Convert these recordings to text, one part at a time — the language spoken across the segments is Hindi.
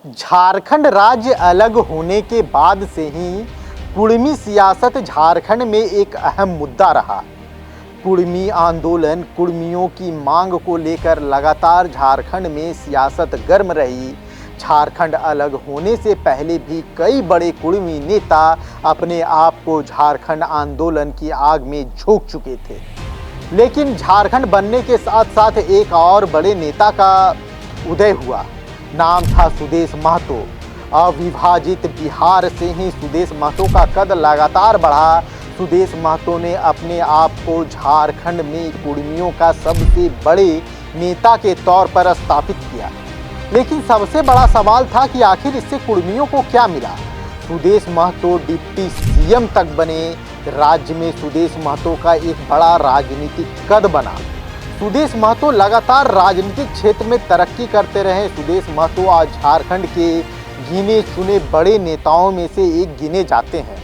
झारखंड राज्य अलग होने के बाद से ही कुर्मी सियासत झारखंड में एक अहम मुद्दा रहा। कुर्मी आंदोलन, कुर्मियों की मांग को लेकर लगातार झारखंड में सियासत गर्म रही। झारखंड अलग होने से पहले भी कई बड़े कुर्मी नेता अपने आप को झारखंड आंदोलन की आग में झोंक चुके थे, लेकिन झारखंड बनने के साथ साथ एक और बड़े नेता का उदय हुआ। नाम था सुदेश महतो। अविभाजित बिहार से ही सुदेश महतो का कद लगातार बढ़ा। सुदेश महतो ने अपने आप को झारखंड में कुर्मियों का सबसे बड़े नेता के तौर पर स्थापित किया, लेकिन सबसे बड़ा सवाल था कि आखिर इससे कुर्मियों को क्या मिला। सुदेश महतो डिप्टी सीएम तक बने। राज्य में सुदेश महतो का एक बड़ा राजनीतिक कद बना। सुदेश महतो लगातार राजनीतिक क्षेत्र में तरक्की करते रहे। सुदेश महतो आज झारखंड के गिने चुने बड़े नेताओं में से एक गिने जाते हैं,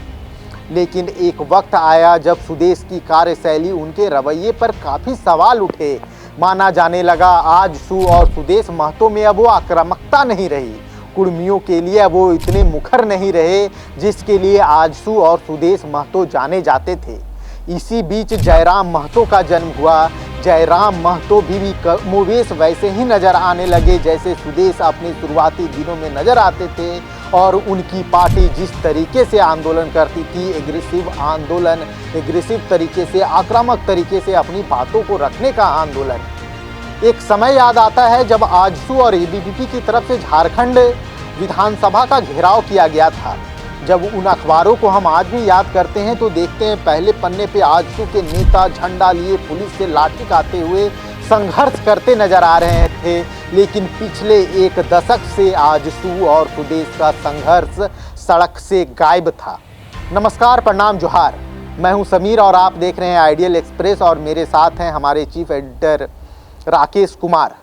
लेकिन एक वक्त आया जब सुदेश की कार्यशैली, उनके रवैये पर काफ़ी सवाल उठे। माना जाने लगा आजसू और सुदेश महतो में अब वो आक्रामकता नहीं रही। कुर्मियों के लिए अब वो इतने मुखर नहीं रहे जिसके लिए आजसू और सुदेश महतो जाने जाते थे। इसी बीच जयराम महतो का जन्म हुआ। जयराम महतो भी कमोवेश वैसे ही नज़र आने लगे जैसे सुदेश अपने शुरुआती दिनों में नज़र आते थे, और उनकी पार्टी जिस तरीके से आंदोलन करती थी, एग्रेसिव आंदोलन, एग्रेसिव तरीके से, आक्रामक तरीके से अपनी बातों को रखने का आंदोलन। एक समय याद आता है जब आजसू और एबीवीपी की तरफ से झारखंड विधानसभा का घेराव किया गया था। जब उन अखबारों को हम आज भी याद करते हैं तो देखते हैं पहले पन्ने पे आजसू के नेता झंडा लिए पुलिस से लाठी खाते हुए संघर्ष करते नजर आ रहे थे, लेकिन पिछले एक दशक से आजसू और सुदेश का संघर्ष सड़क से गायब था। नमस्कार, प्रणाम, जोहार। मैं हूं समीर और आप देख रहे हैं आइडियल एक्सप्रेस, और मेरे साथ हैं हमारे चीफ एडिटर राकेश कुमार।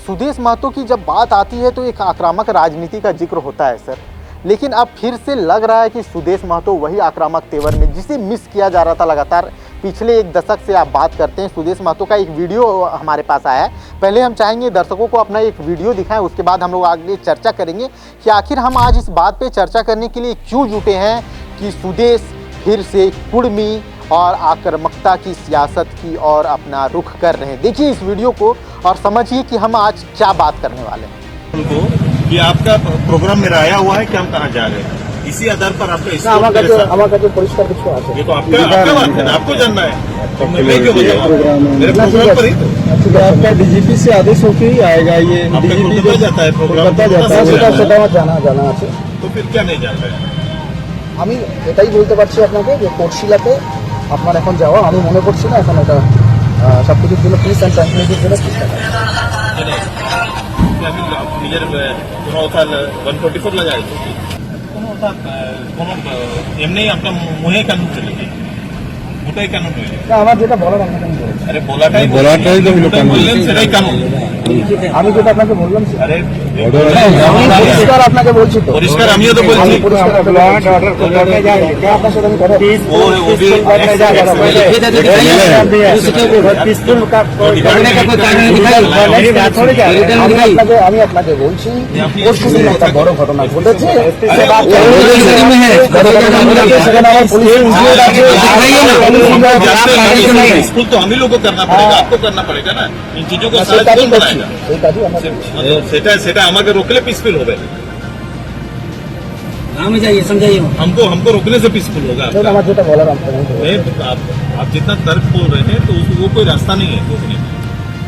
सुदेश महतो की जब बात आती है तो एक आक्रामक राजनीति का जिक्र होता है सर, लेकिन अब फिर से लग रहा है कि सुदेश महतो वही आक्रामक तेवर में जिसे मिस किया जा रहा था लगातार पिछले एक दशक से आप बात करते हैं। सुदेश महतो का एक वीडियो हमारे पास आया है। पहले हम चाहेंगे दर्शकों को अपना एक वीडियो दिखाएं, उसके बाद हम लोग आगे चर्चा करेंगे कि आखिर हम आज इस बात पे चर्चा करने के लिए क्यों जुटे हैं कि सुदेश फिर से कुर्मी और आक्रामकता की सियासत की ओर अपना रुख कर रहे हैं। देखिए इस वीडियो को और समझिए कि हम आज क्या बात करने वाले हैं। उनको कि आपका प्रोग्राम मेरा आया हुआ है कि हम कहाँ जा रहे हैं, इसी आधार पर आपका ये तो आपका बात है ना, आपको जानना है तो मैं क्यों बताऊं? मेरे प्रोग्राम पर ही तो आपका डीजीपी से आदेश होके ही आएगा। ये डीजीपी जाता है प्रोग्राम जाना আছে तो फिर क्या नहीं जान रहे? আমি এটাই বলতে পারছি আপনাকে যে কোর্টশিলাতে আপনার এখন যাওয়া আমি মনে করছি না এখন এটা সবকিছুর জন্য পিস অ্যান্ড ট্রান্সপারেন্সির জন্য চেষ্টা আমি নিজের কোনো ওথাল 144 লাগাই কোনো ওথা কোনো এমনি আপনার মুহে কানুন চলে যায়, ওটাই কানুন হয়ে যায়। আমার যেটা বলার আপনাকে আমি বলেছি। আরে বলাটাই তো বললেন সেটাই কানুন। আমি যেটা আপনাকে বললাম আরে পরিষ্কার আপনাকে বলছি তো, পরিষ্কার আমিও তো বলছি। ল অ্যান্ড অর্ডার কোর্টে যায় क्या আপনার সাথে আমি কথা वो भी পিস্তল करने का कोई कारण दिखाई। আমি আপনাকে বলছি পরশু দিন একটা বড় ঘটনা ঘটেছে, সেখানে আমার পুলিশ ইনক্লুড আছে। स्कूल तो हम ही लोग को करना पड़ेगा, आपको करना पड़ेगा ना इन चीजों को। सेटा আমাকে रोकले पीसफुल हो गए। हमको रोकने से पीसफुल होगा। आप जितना तर्क बोल रहे हैं तो वो कोई रास्ता नहीं है रोकने का।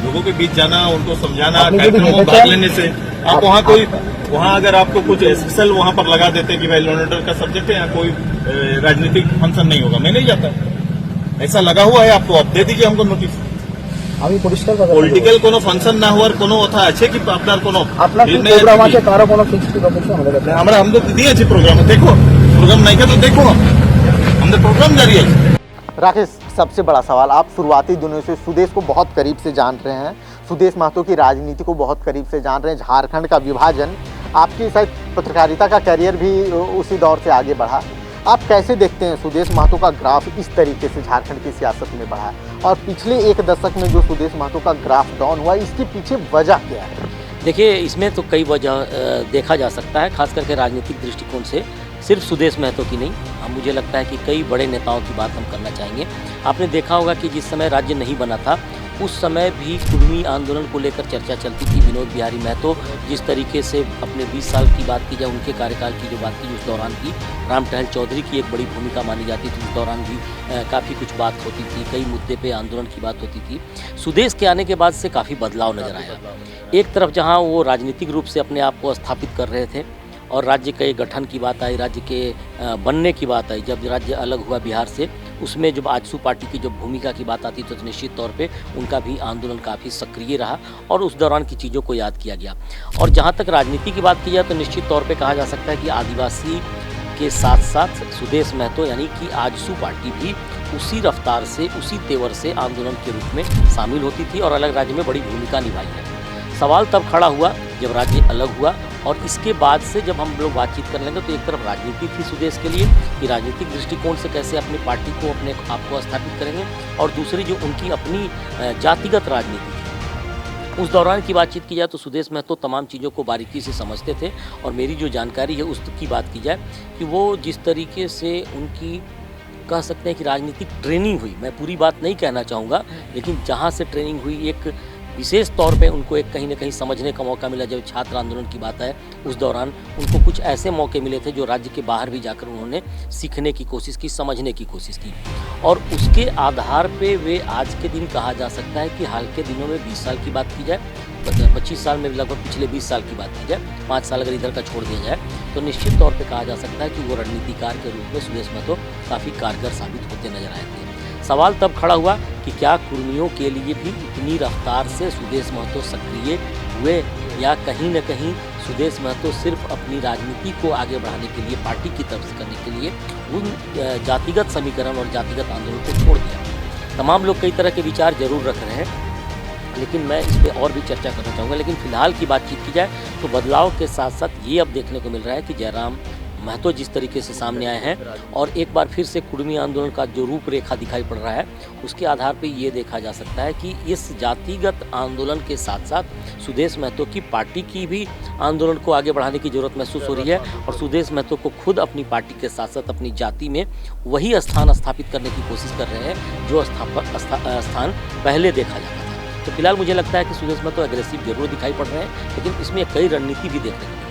लोगों के बीच जाना, उनको समझाना, कार्यक्रमों में भाग लेने से आप वहाँ अगर आपको कुछ स्पेशल वहाँ पर लगा देते कि भाई लॉ एंड ऑर्डर का सब्जेक्ट है, यहाँ कोई राजनीतिक फंक्शन नहीं होगा, मैं नहीं जाता। ऐसा लगा हुआ है आपको, अब दे दीजिए हमको नोटिस। পলিটিক্যাল কোনো ফাংশন না হওয়ার কোনো কথা আছে কি আপনার? কোনো প্রোগ্রাম আছে, কারো কোনো ফিক্সড লোকেশন আমাদের কাছে हम तो दिए प्रोग्राम, देखो प्रोग्राम नहीं का तो देखो हमने प्रोग्राम जारी है। राकेश, सबसे बड़ा सवाल, आप शुरुआती दिनों से सुदेश को बहुत करीब से जान रहे हैं, सुदेश महतो की राजनीति को बहुत करीब से जान रहे हैं। झारखंड का विभाजन, आपकी शायद पत्रकारिता का करियर भी उसी दौर से आगे बढ़ा। आप कैसे देखते हैं सुदेश महतो का ग्राफ इस तरीके से झारखंड की सियासत में बढ़ा, और पिछले एक दशक में जो सुदेश महतो का ग्राफ डाउन हुआ, इसके पीछे वजह क्या है? देखिए, इसमें तो कई वजह देखा जा सकता है, खास करके राजनीतिक दृष्टिकोण से। सिर्फ सुदेश महतो की नहीं, मुझे लगता है कि कई बड़े नेताओं की बात हम करना चाहेंगे। आपने देखा होगा कि जिस समय राज्य नहीं बना था, उस समय भी कुर्मी आंदोलन को लेकर चर्चा चलती थी। विनोद बिहारी महतो जिस तरीके से अपने 20 साल की बात की जाए, उनके कार्यकाल की जो बात की उस दौरान की, राम टहल चौधरी की एक बड़ी भूमिका मानी जाती थी। उस दौरान भी काफ़ी कुछ बात होती थी, कई मुद्दे पे आंदोलन की बात होती थी। सुदेश के आने के बाद से काफ़ी बदलाव नज़र आया। एक तरफ जहाँ वो राजनीतिक रूप से अपने आप को स्थापित कर रहे थे और राज्य के गठन की बात आई, राज्य के बनने की बात आई, जब राज्य अलग हुआ बिहार से, उसमें जब आजसू पार्टी की जब भूमिका की बात आती तो निश्चित तौर पे उनका भी आंदोलन काफ़ी सक्रिय रहा और उस दौरान की चीज़ों को याद किया गया। और जहाँ तक राजनीति की बात की जाए तो निश्चित तौर पे कहा जा सकता है कि आदिवासी के साथ साथ सुदेश महतो यानी कि आजसू पार्टी भी उसी रफ्तार से, उसी तेवर से आंदोलन के रूप में शामिल होती थी और अलग राज्य में बड़ी भूमिका निभाई है। सवाल तब खड़ा हुआ जब राज्य अलग हुआ और इसके बाद से जब हम लोग बातचीत कर लेंगे तो एक तरफ राजनीति थी सुदेश के लिए कि राजनीतिक दृष्टिकोण से कैसे अपनी पार्टी को, अपने आप को स्थापित करेंगे, और दूसरी जो उनकी अपनी जातिगत राजनीति थी। उस दौरान की बातचीत की जाए तो सुदेश महतो तमाम चीज़ों को बारीकी से समझते थे और मेरी जो जानकारी है उसकी बात की जाए कि वो जिस तरीके से उनकी कह सकते हैं कि राजनीतिक ट्रेनिंग हुई, मैं पूरी बात नहीं कहना चाहूँगा, लेकिन जहाँ से ट्रेनिंग हुई एक विशेष तौर पे उनको एक कहीं ना कहीं समझने का मौका मिला। जब छात्र आंदोलन की बात है उस दौरान उनको कुछ ऐसे मौके मिले थे जो राज्य के बाहर भी जाकर उन्होंने सीखने की कोशिश की, समझने की कोशिश की, और उसके आधार पे वे आज के दिन कहा जा सकता है कि हाल के दिनों में 20 साल की बात की जाए, 25 साल में लगभग पिछले 20 साल की बात की जाए, 5 साल अगर इधर का छोड़ दिया जाए तो निश्चित तौर पर कहा जा सकता है कि वो रणनीतिकार के रूप में सुदेश महतो काफ़ी कारगर साबित होते नजर आए थे। सवाल तब खड़ा हुआ कि क्या कुर्मियों के लिए भी इतनी रफ्तार से सुदेश महतो सक्रिय हुए या कहीं न कहीं सुदेश महतो सिर्फ अपनी राजनीति को आगे बढ़ाने के लिए, पार्टी की तरफ से करने के लिए उन जातिगत समीकरण और जातिगत आंदोलन को छोड़ दिया। तमाम लोग कई तरह के विचार जरूर रख रहे हैं, लेकिन मैं इस पर और भी चर्चा करना चाहूँगा। लेकिन फिलहाल की बातचीत की जाए तो बदलाव के साथ साथ ये अब देखने को मिल रहा है कि जयराम महतो जिस तरीके से सामने आए हैं और एक बार फिर से कुर्मी आंदोलन का जो रूपरेखा दिखाई पड़ रहा है, उसके आधार पे ये देखा जा सकता है कि इस जातिगत आंदोलन के साथ साथ सुदेश महतो की पार्टी की भी आंदोलन को आगे बढ़ाने की जरूरत महसूस हो रही है और सुदेश महतो को खुद अपनी पार्टी के साथ साथ अपनी जाति में वही स्थान स्थापित करने की कोशिश कर रहे हैं जो स्थान पहले देखा जाता था। तो फिलहाल मुझे लगता है कि सुदेश महतो एग्रेसिव जरूर दिखाई पड़ रहे हैं, लेकिन इसमें कई रणनीति भी देखने को मिली।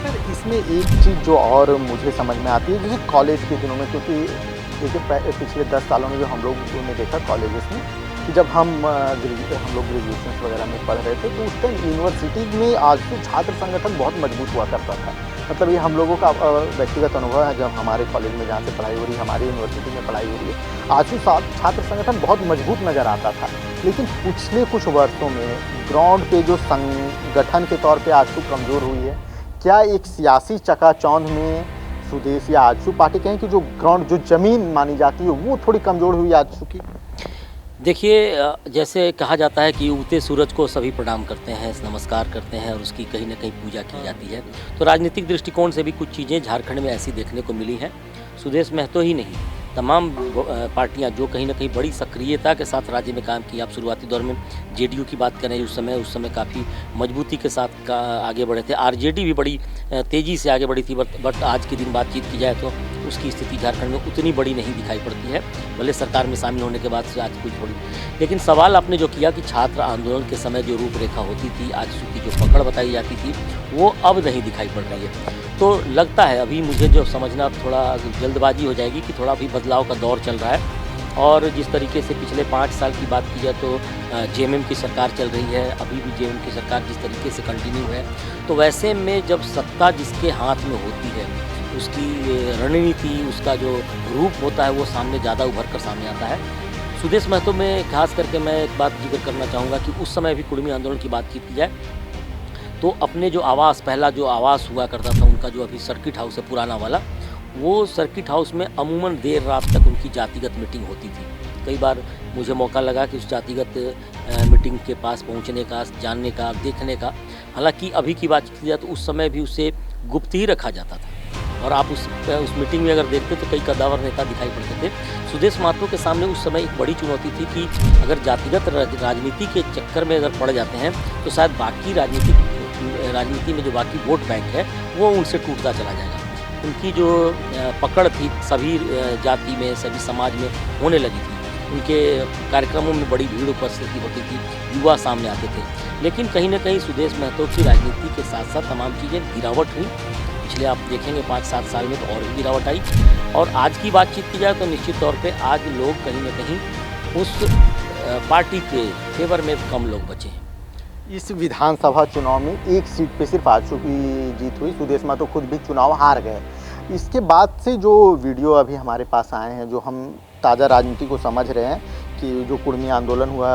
सर, इसमें एक चीज़ जो और मुझे समझ में आती है, जैसे कॉलेज के दिनों में, क्योंकि देखिए पिछले 10 सालों में जो हम लोग ने देखा कॉलेजेस में कि जब हम लोग ग्रेजुएशन वगैरह में पढ़ रहे थे तो उस टाइम यूनिवर्सिटी में आजसू छात्र संगठन बहुत मजबूत हुआ करता था। मतलब ये हम लोगों का व्यक्तिगत अनुभव है, जब हमारे कॉलेज में जहाँ से पढ़ाई हो रही है, हमारी यूनिवर्सिटी में पढ़ाई हो रही है, आजसू छात्र संगठन बहुत मजबूत नज़र आता था। लेकिन पिछले कुछ वर्षों में ग्राउंड पे जो संगठन के तौर पर आजसू कमज़ोर हुई है, क्या एक सियासी चकाचौंध में सुदेश या आजसू पार्टी कहें कि जो ग्राउंड, जो ज़मीन मानी जाती है वो थोड़ी कमज़ोर हुई आजसू की? देखिए, जैसे कहा जाता है कि उगते सूरज को सभी प्रणाम करते हैं, नमस्कार करते हैं और उसकी कहीं ना कहीं पूजा की जाती है, तो राजनीतिक दृष्टिकोण से भी कुछ चीज़ें झारखंड में ऐसी देखने को मिली हैं। सुदेश महतो ही नहीं, तमाम पार्टियां जो कहीं ना कहीं बड़ी सक्रियता के साथ राज्य में काम किया। आप शुरुआती दौर में जेडीयू की बात करें, उस समय काफ़ी मजबूती के साथ आगे बढ़े थे। आरजेडी भी बड़ी तेज़ी से आगे बढ़ी थी, बट आज के दिन बातचीत की जाए तो उसकी स्थिति झारखंड में उतनी बड़ी नहीं दिखाई पड़ती है, भले सरकार में शामिल होने के बाद से आज कुछ बड़ी। लेकिन सवाल आपने जो किया कि छात्र आंदोलन के समय जो रूपरेखा होती थी, आजसू की जो पकड़ बताई जाती थी, वो अब नहीं दिखाई पड़ रही है। तो लगता है अभी मुझे जो समझना थोड़ा जल्दबाजी हो जाएगी कि थोड़ा भी बदलाव का दौर चल रहा है और जिस तरीके से पिछले 5 साल की बात की जाए तो जेएमएम की सरकार चल रही है, अभी भी जेएमएम की सरकार जिस तरीके से कंटिन्यू है, तो वैसे में जब सत्ता जिसके हाथ में होती है उसकी रणनीति, उसका जो रूप होता है वो सामने ज़्यादा उभर कर सामने आता है। सुदेश महतो में खास करके मैं एक बात जिक्र करना चाहूँगा कि उस समय भी कुर्मी आंदोलन की बातचीत की जाए तो अपने जो आवास, पहला जो आवास हुआ करता था उनका, जो अभी सर्किट हाउस है पुराना वाला, वो सर्किट हाउस में अमूमन देर रात तक उनकी जातिगत मीटिंग होती थी। कई बार मुझे मौका लगा कि उस जातिगत मीटिंग के पास पहुंचने का, जानने का, देखने का। हालांकि अभी की बात की जाए तो उस समय भी उसे गुप्त ही रखा जाता था और आप उस मीटिंग में अगर देखते तो कई कद्दावर नेता दिखाई पड़ते थे। सुदेश महतो के सामने उस समय एक बड़ी चुनौती थी कि अगर जातिगत राजनीति के चक्कर में अगर पड़ जाते हैं तो शायद बाकी राजनीति में जो बाकी वोट बैंक है वो उनसे टूटता चला जाएगा। उनकी जो पकड़ थी सभी जाति में, सभी समाज में होने लगी थी। उनके कार्यक्रमों में बड़ी भीड़ उपस्थिति होती थी, युवा सामने आते थे। लेकिन कहीं ना कहीं सुदेश महतो की राजनीति के साथ साथ तमाम चीज़ें गिरावट हुई। पिछले आप देखेंगे 5-7 साल में तो और भी गिरावट आई। और आज की बातचीत की जाए तो निश्चित तौर पे आज लोग कहीं ना कहीं उस पार्टी के फेवर में कम लोग बचे हैं। इस विधानसभा चुनाव में एक सीट पे सिर्फ आजसू की जीत हुई। सुदेश महतो खुद भी चुनाव हार गए। इसके बाद से जो वीडियो अभी हमारे पास आए हैं, जो हम ताज़ा राजनीति को समझ रहे हैं कि जो कुर्मी आंदोलन हुआ,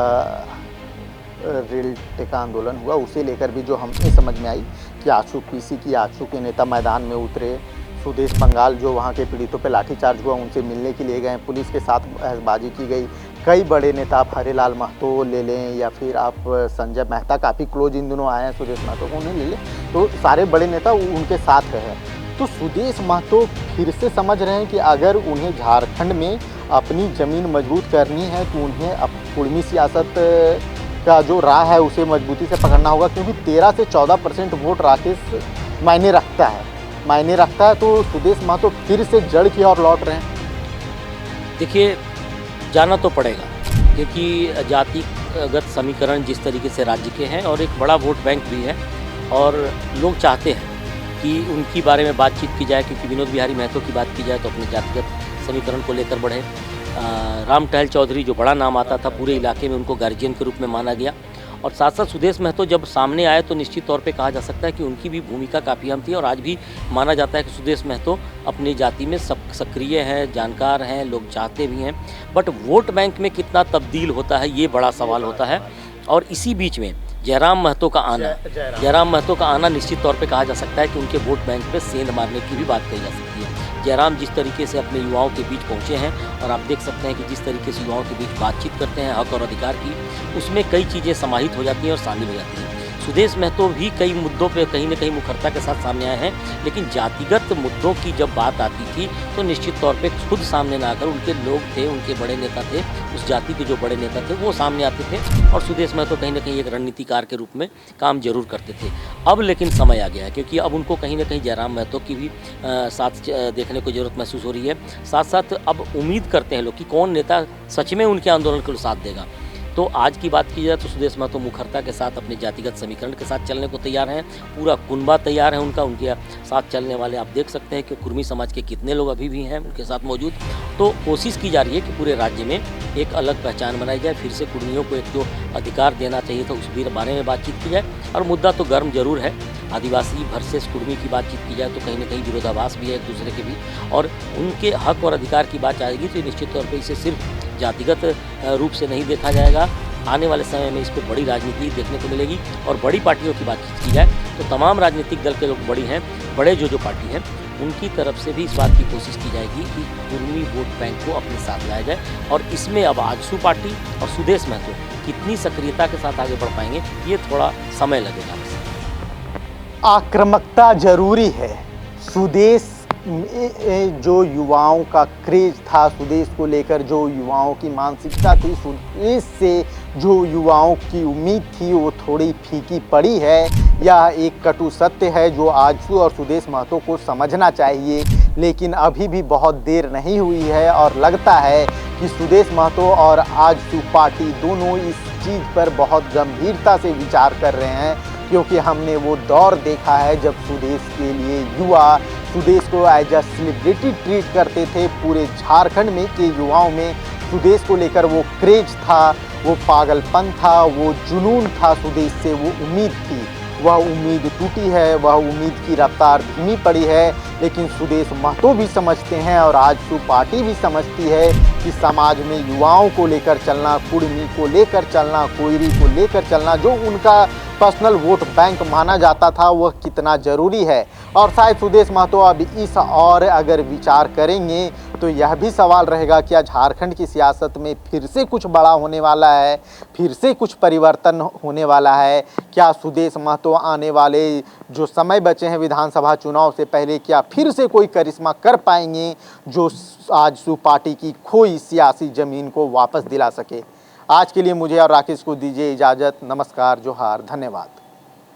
रेल टेका आंदोलन हुआ, उसे लेकर भी जो हमें समझ में आई कि आजसू पीसी की आजसू के नेता मैदान में उतरे। सुदेश बंगाल जो वहाँ के पीड़ितों पे लाठीचार्ज हुआ उनसे मिलने के लिए गए, पुलिस के साथ बहसबाजी की गई। कई बड़े नेता, आप हरेलाल महतो ले लें या फिर आप संजय मेहता, काफ़ी क्लोज इन दिनों आए हैं सुदेश महतो को, उन्हें ले लें, तो सारे बड़े नेता उनके साथ रहे। तो सुदेश महतो फिर से समझ रहे हैं कि अगर उन्हें झारखंड में अपनी ज़मीन मजबूत करनी है तो उन्हें अब कुर्मी सियासत का जो राह है उसे मजबूती से पकड़ना होगा, क्योंकि 13 से 14% वोट राकेश मायने रखता है। तो सुदेश महतो फिर से जड़ की ओर लौट रहे हैं। देखिए, जाना तो पड़ेगा, क्योंकि जातिगत समीकरण जिस तरीके से राज्य के हैं और एक बड़ा वोट बैंक भी है, और लोग चाहते हैं कि उनकी बारे में बातचीत की जाए, क्योंकि विनोद बिहारी महतो की बात की जाए तो अपने जातिगत समीकरण को लेकर बढ़े। राम टहल चौधरी जो बड़ा नाम आता था पूरे इलाके में, उनको गार्जियन के रूप में माना गया। और साथ साथ सुदेश महतो जब सामने आए तो निश्चित तौर पे कहा जा सकता है कि उनकी भी भूमिका काफ़ी अहम थी। और आज भी माना जाता है कि सुदेश महतो अपनी जाति में सब सक्रिय हैं, जानकार हैं, लोग चाहते भी हैं। बट वोट बैंक में कितना तब्दील होता है ये बड़ा सवाल होता है। और इसी बीच में जयराम महतो का आना निश्चित तौर पे कहा जा सकता है कि उनके वोट बैंक पे सेंध मारने की भी बात कही जा सकती है। जयराम जिस तरीके से अपने युवाओं के बीच पहुंचे हैं, और आप देख सकते हैं कि जिस तरीके से युवाओं के बीच बातचीत करते हैं हक और अधिकार की, उसमें कई चीज़ें समाहित हो जाती हैं और शामिल हो जाती हैं। सुदेश महतो भी कई मुद्दों पे कहीं न कहीं मुखरता के साथ सामने आए हैं, लेकिन जातिगत मुद्दों की जब बात आती थी तो निश्चित तौर पे खुद सामने ना आकर उनके लोग थे, उनके बड़े नेता थे, उस जाति के जो बड़े नेता थे वो सामने आते थे। और सुदेश महतो कहीं न कहीं एक रणनीतिकार के रूप में काम जरूर करते थे। अब लेकिन समय आ गया है, क्योंकि अब उनको कहीं न कहीं जयराम महतो की भी साथ देखने को जरूरत महसूस हो रही है। साथ साथ अब उम्मीद करते हैं लोग कि कौन नेता सच में उनके आंदोलन को साथ देगा। तो आज की बात की जाए तो सुदेश महतो मुखरता के साथ अपने जातिगत समीकरण के साथ चलने को तैयार हैं। पूरा कुनबा तैयार है उनका, उनके साथ चलने वाले आप देख सकते हैं कि कुर्मी समाज के कितने लोग अभी भी हैं उनके साथ मौजूद। तो कोशिश की जा रही है कि पूरे राज्य में एक अलग पहचान बनाई जाए, फिर से कुर्मियों को एक जो अधिकार देना चाहिए था उस बारे में बातचीत की जाए। और मुद्दा तो गर्म जरूर है, आदिवासी वर्सेस कुर्मी की बातचीत की जाए तो कहीं ना कहीं विरोधाभास भी है एक दूसरे के बीच, और उनके हक और अधिकार की बात आएगी तो निश्चित तौर पर इसे सिर्फ जातिगत रूप से नहीं देखा जाएगा। आने वाले समय में इस पर बड़ी राजनीति देखने को मिलेगी। और बड़ी पार्टियों की बातचीत की जाए तो तमाम राजनीतिक दल के लोग बड़े जो पार्टी हैं उनकी तरफ से भी इस बात की कोशिश की जाएगी कि कुर्मी वोट बैंक को अपने साथ लाया जाए। और इसमें अब आजसू पार्टी और सुदेश महतो कितनी सक्रियता के साथ आगे बढ़ पाएंगे ये थोड़ा समय लगेगा। आक्रामकता जरूरी है। सुदेश जो युवाओं का क्रेज था, सुदेश को लेकर जो युवाओं की मानसिकता थी, सुदेश से जो युवाओं की उम्मीद थी वो थोड़ी फीकी पड़ी है। यह एक कटु सत्य है जो आजसू और सुदेश महतो को समझना चाहिए। लेकिन अभी भी बहुत देर नहीं हुई है और लगता है कि सुदेश महतो और आजसू पार्टी दोनों इस चीज़ पर बहुत गंभीरता से विचार कर रहे हैं, क्योंकि हमने वो दौर देखा है जब सुदेश के लिए युवा सुदेश को एज अ सेलिब्रिटी ट्रीट करते थे। पूरे झारखंड में के युवाओं में सुदेश को लेकर वो क्रेज था, वो पागलपन था, वो जुनून था, सुदेश से वो उम्मीद थी। वह उम्मीद टूटी है, वह उम्मीद की रफ्तार धीमी पड़ी है। लेकिन सुदेश महतो भी समझते हैं और आजसू पार्टी भी समझती है कि समाज में युवाओं को लेकर चलना, कुर्मी को लेकर चलना, कोयरी को लेकर चलना, जो उनका पर्सनल वोट बैंक माना जाता था, वह कितना ज़रूरी है। और शायद सुदेश महतो अब इस और अगर विचार करेंगे तो यह भी सवाल रहेगा क्या झारखंड की सियासत में फिर से कुछ बड़ा होने वाला है, फिर से कुछ परिवर्तन होने वाला है। क्या सुदेश महतो आने वाले जो समय बचे हैं विधानसभा चुनाव से पहले क्या फिर से कोई करिश्मा कर पाएंगे जो आजसू पार्टी की खोई सियासी ज़मीन को वापस दिला सके। आज के लिए मुझे और राकेश को दीजिए इजाज़त। नमस्कार, जोहार, धन्यवाद।